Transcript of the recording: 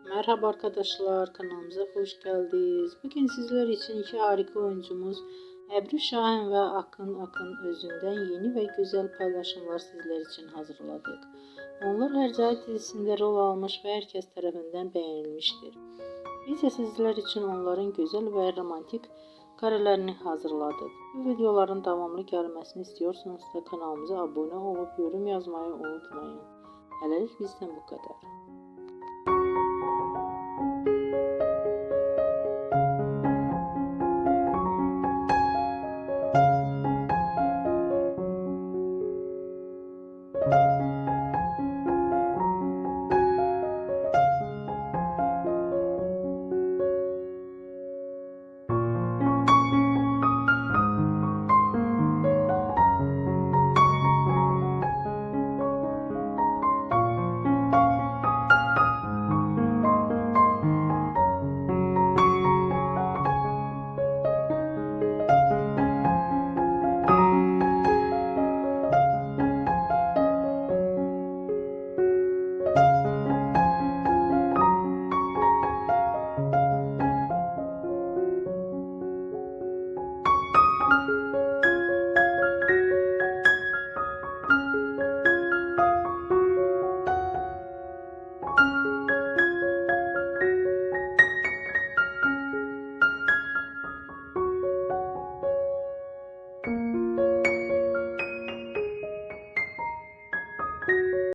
Merhaba arkadaşlar, kanalımıza hoş geldiniz. Bugün sizler için iki harika oyuncumuz Ebru Şahin ve Akın özünden yeni ve güzel paylaşımlar sizler için hazırladık. Onlar Hercai dizisinde rol almış ve herkes tarafından beğenilmiştir. Biz de sizler için onların güzel ve romantik karelerini hazırladık. Bu videoların devamlı gelmesini istiyorsanız da kanalımıza abone olup yorum yazmayı unutmayın. Hələlik bizden bu kadar.